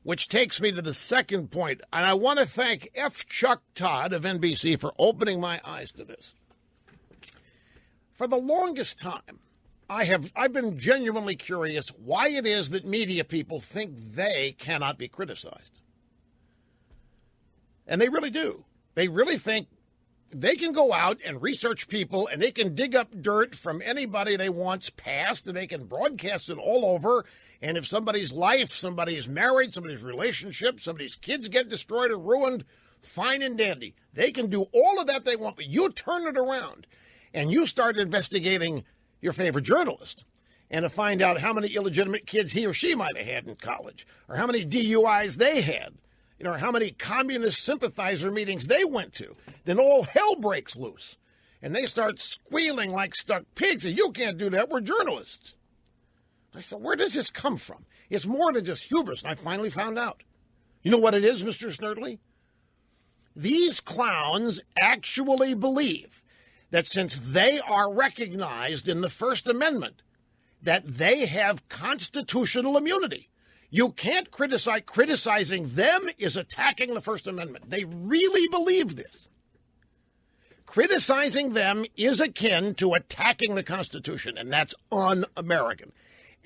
Which takes me to the second point, and I want to thank F. Chuck Todd of NBC for opening my eyes to this. For the longest time, I've been genuinely curious why it is that media people think they cannot be criticized. And they really do. They really think they can go out and research people, and they can dig up dirt from anybody they want's past, and they can broadcast it all over. And if somebody's life, somebody's marriage, somebody's relationship, somebody's kids get destroyed or ruined, fine and dandy. They can do all of that they want, but you turn it around and you start investigating your favorite journalist and to find out how many illegitimate kids he or she might have had in college, or how many DUIs they had, or how many communist sympathizer meetings they went to. Then all hell breaks loose, and they start squealing like stuck pigs. And you can't do that. We're journalists. I said, where does this come from? It's more than just hubris, and I finally found out. You know what it is, Mr. Snerdley? These clowns actually believe that since they are recognized in the First Amendment, that they have constitutional immunity. You can't criticize. Criticizing them is attacking the First Amendment. They really believe this. Criticizing them is akin to attacking the Constitution, and that's un-American.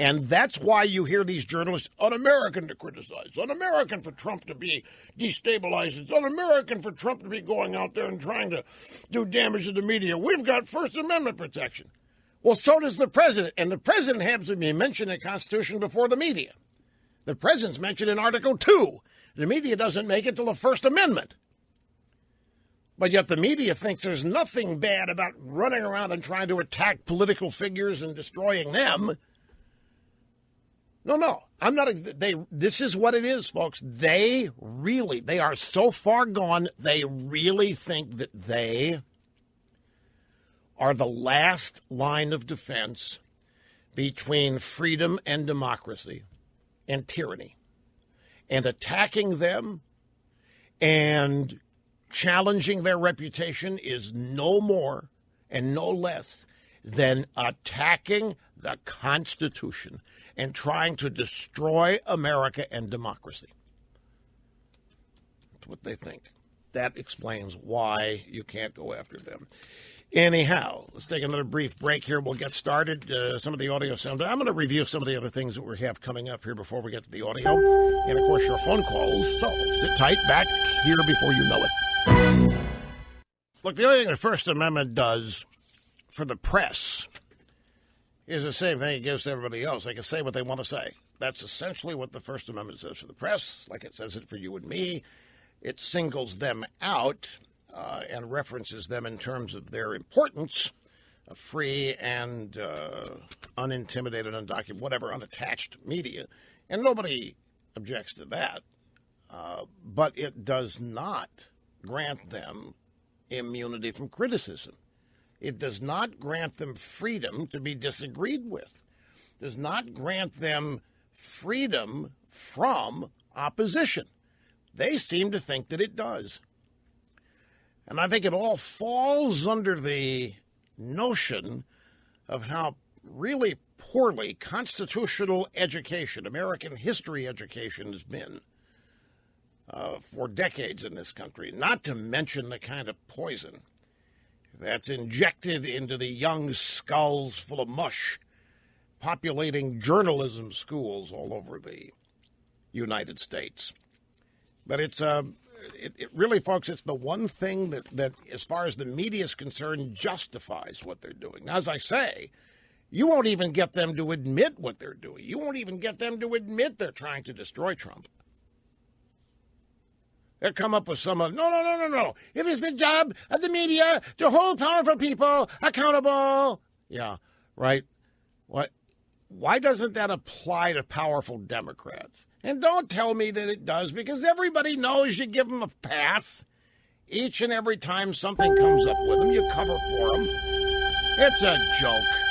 And that's why you hear these journalists, un-American to criticize, un-American for Trump to be destabilized, it's un-American for Trump to be going out there and trying to do damage to the media. We've got First Amendment protection. Well, so does the president, and the president happens to be mentioned in the Constitution before the media. The president's mentioned in Article 2. The media doesn't make it till the First Amendment. But yet the media thinks there's nothing bad about running around and trying to attack political figures and destroying them. No, I'm not. This is what it is, folks. They are so far gone, they really think that they are the last line of defense between freedom and democracy and tyranny. And attacking them and challenging their reputation is no more and no less than attacking the Constitution and trying to destroy America and democracy. That's what they think. That explains why you can't go after them. Anyhow, let's take another brief break here. We'll get started. Some of the audio sound. I'm going to review some of the other things that we have coming up here before we get to the audio. And, of course, your phone calls. So sit tight, back here before you know it. Look, the only thing the First Amendment does for the press is the same thing it gives to everybody else. They can say what they want to say. That's essentially what the First Amendment says for the press, like it says it for you and me. It singles them out and references them in terms of their importance, free and unintimidated, undocumented, whatever, unattached media. And nobody objects to that. But it does not grant them immunity from criticism. It does not grant them freedom to be disagreed with. It does not grant them freedom from opposition. They seem to think that it does. And I think it all falls under the notion of how really poorly constitutional education, American history education, has been for decades in this country, not to mention the kind of poison that's injected into the young skulls full of mush, populating journalism schools all over the United States. But it's it really, folks, it's the one thing that, as far as the media is concerned, justifies what they're doing. Now, as I say, you won't even get them to admit what they're doing. You won't even get them to admit they're trying to destroy Trump. They'll come up with some no. It is the job of the media to hold powerful people accountable. Yeah, right. What? Why doesn't that apply to powerful Democrats? And don't tell me that it does, because everybody knows you give them a pass. Each and every time something comes up with them, you cover for them. It's a joke.